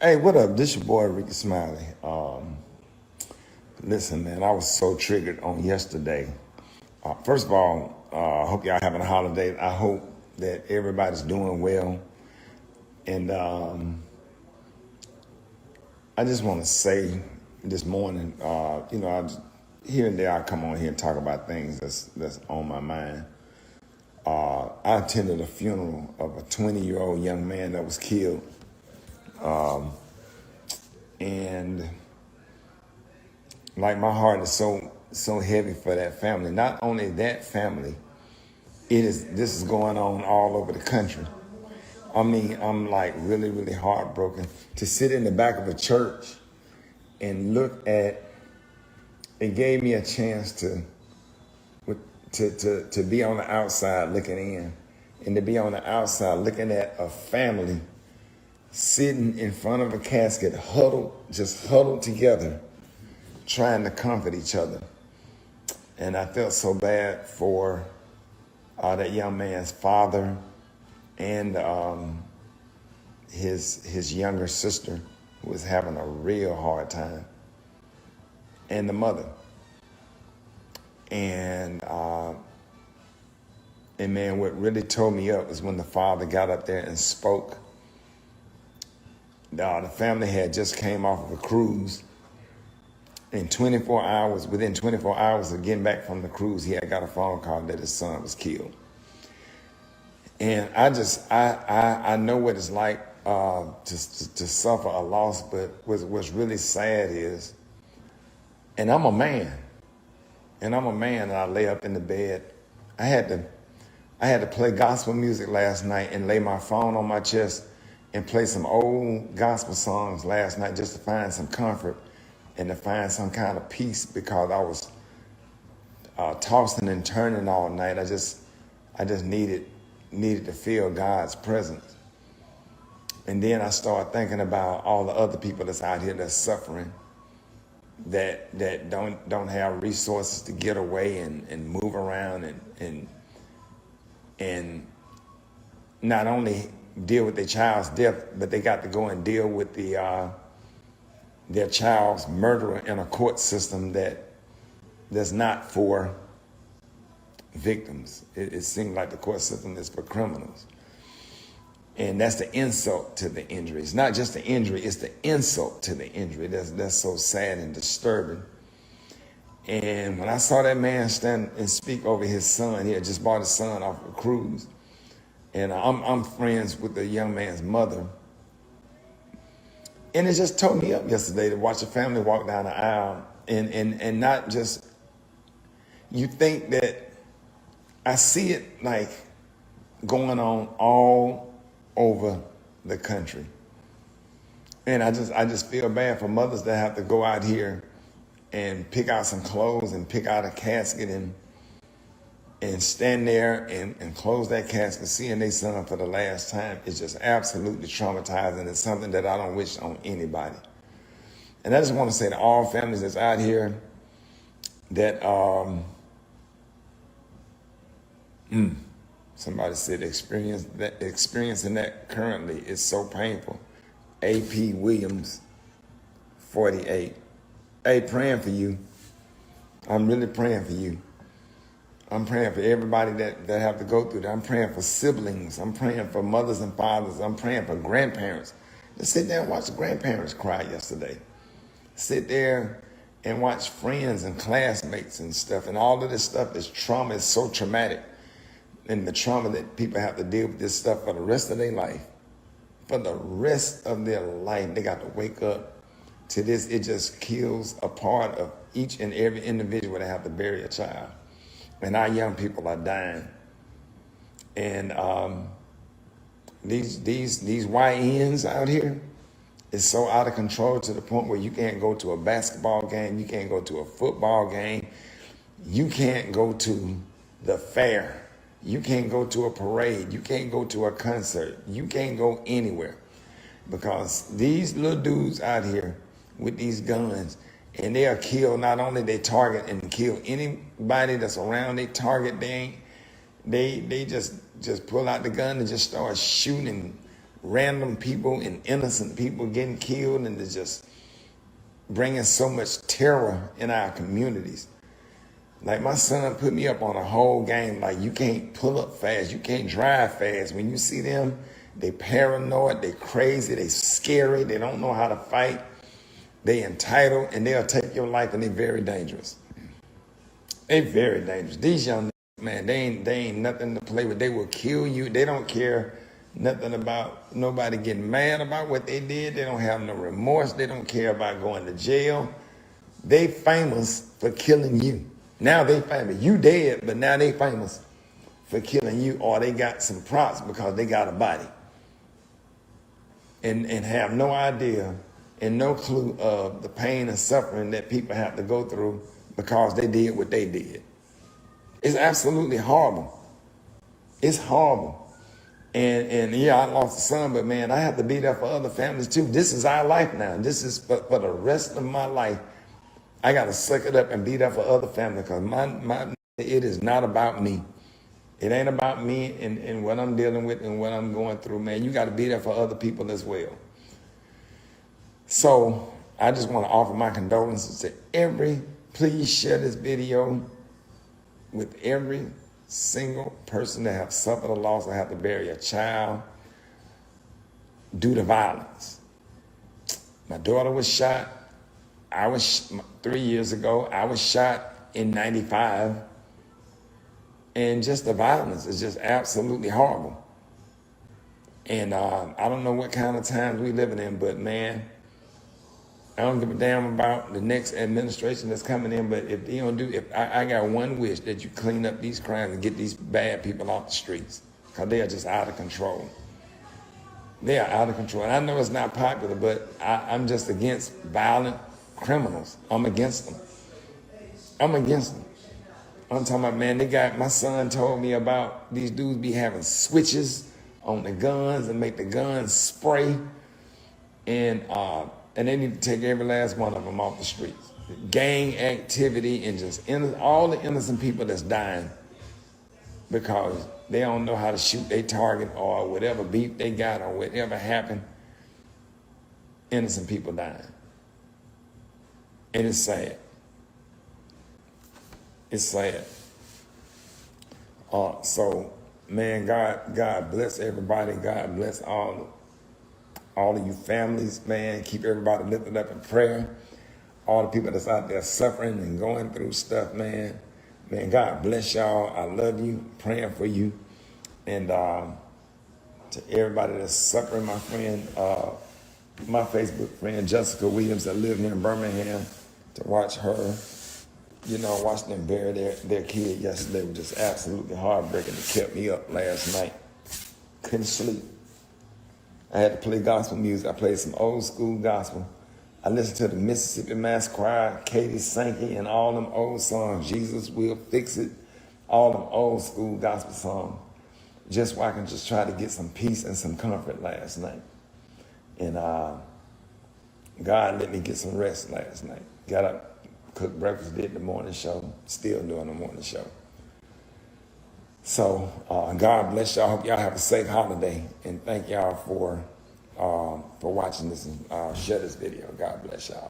Hey, what up? This your boy Ricky Smiley. Listen, man, I was so triggered on yesterday. First of all, I hope y'all having a holiday. I hope that everybody's doing well. And I just want to say this morning, here and there I come on here and talk about things that's on my mind. I attended a funeral of a 20-year-old young man that was killed. And like my heart is so heavy for that family. Not only that family, this is going on all over the country. I mean, I'm like really, really heartbroken to sit in the back of a church and look at. It gave me a chance to be on the outside looking in, and to be on the outside looking at a family sitting in front of a casket, huddled together, trying to comfort each other. And I felt so bad for that young man's father and his younger sister, who was having a real hard time, and the mother. And man, what really tore me up was when the father got up there and spoke. The family had just came off of a cruise. Within 24 hours of getting back from the cruise, he had got a phone call that his son was killed. And I know what it's like to suffer a loss, but what's really sad is, and I'm a man, and I lay up in the bed. I had to play gospel music last night and lay my phone on my chest and play some old gospel songs last night just to find some comfort and to find some kind of peace, because I was tossing and turning all night. I just needed to feel God's presence. And then I started thinking about all the other people that's out here that's suffering, that don't have resources to get away and move around and not only deal with their child's death, but they got to go and deal with their child's murderer in a court system that's not for victims. It seems like the court system is for criminals. And that's the insult to the injury. It's not just the injury, it's the insult to the injury. That's so sad and disturbing. And when I saw that man stand and speak over his son, he had just brought his son off a cruise. And I'm friends with the young man's mother. And it just tore me up yesterday to watch a family walk down the aisle and not just, you think that I see it like going on all over the country. And I just feel bad for mothers that have to go out here and pick out some clothes and pick out a casket and stand there and close that casket, seeing their son for the last time. Is just absolutely traumatizing. It's something that I don't wish on anybody. And I just want to say to all families that's out here that somebody said experiencing that currently is so painful. AP Williams, 48. Hey, praying for you. I'm really praying for you. I'm praying for everybody that have to go through that. I'm praying for siblings. I'm praying for mothers and fathers. I'm praying for grandparents. Just sit there and watch the grandparents cry yesterday. Sit there and watch friends and classmates and stuff. And all of this stuff is trauma. It's so traumatic. And the trauma that people have to deal with this stuff for the rest of their life. For the rest of their life, they got to wake up to this. It just kills a part of each and every individual that have to bury a child. And our young people are dying. And these YNs out here is so out of control to the point where you can't go to a basketball game, you can't go to a football game, you can't go to the fair, you can't go to a parade, you can't go to a concert, you can't go anywhere. Because these little dudes out here with these guns, and they'll kill, not only they target and kill anybody that's around, they target, they just pull out the gun and just start shooting random people and innocent people getting killed, and it's just bringing so much terror in our communities. Like my son put me up on a whole game. Like you can't pull up fast. You can't drive fast. When you see them, they paranoid, they crazy, they scary. They don't know how to fight. They entitled, and they'll take your life, and they're very dangerous. They very dangerous. These young man, they ain't nothing to play with. They will kill you. They don't care nothing about nobody getting mad about what they did. They don't have no remorse. They don't care about going to jail. They famous for killing you. Now they famous. You dead, but now they famous for killing you, or they got some props because they got a body. And have no idea and no clue of the pain and suffering that people have to go through because they did what they did. It's absolutely horrible. It's horrible. And yeah, I lost a son, but man, I have to be there for other families too. This is our life now. This is for the rest of my life. I got to suck it up and be there for other families because it is not about me. It ain't about me and what I'm dealing with and what I'm going through, man. You got to be there for other people as well. So I just want to offer my condolences to please share this video with every single person that have suffered a loss or have to bury a child due to violence. My daughter was shot. 3 years ago. I was shot in 95. And just the violence is just absolutely horrible. And I don't know what kind of times we living in, but man, I don't give a damn about the next administration that's coming in, but if they don't I got one wish, that you clean up these crimes and get these bad people off the streets, because they are just out of control. They are out of control. And I know it's not popular, but I'm just against violent criminals. I'm against them. I'm against them. I'm talking about, man, my son told me about these dudes be having switches on the guns and make the guns spray. And they need to take every last one of them off the streets. Gang activity and just all the innocent people that's dying because they don't know how to shoot their target or whatever beef they got or whatever happened. Innocent people dying. And it's sad. It's sad. So, man, God bless everybody. God bless all of you families, man. Keep everybody lifted up in prayer. All the people that's out there suffering and going through stuff, man. Man, God bless y'all. I love you. Praying for you. And to everybody that's suffering, my friend, my Facebook friend, Jessica Williams, that live here in Birmingham, to watch her, watch them bury their kid yesterday was just absolutely heartbreaking. It kept me up last night. Couldn't sleep. I had to play gospel music. I played some old school gospel. I listened to the Mississippi Mass Choir, Katie Sankey, and all them old songs. Jesus Will Fix It. All them old school gospel songs. Just so I can just try to get some peace and some comfort last night. And God let me get some rest last night. Got up, cooked breakfast, did the morning show. Still doing the morning show. So God bless y'all. Hope y'all have a safe holiday. And thank y'all for watching this and share this video. God bless y'all.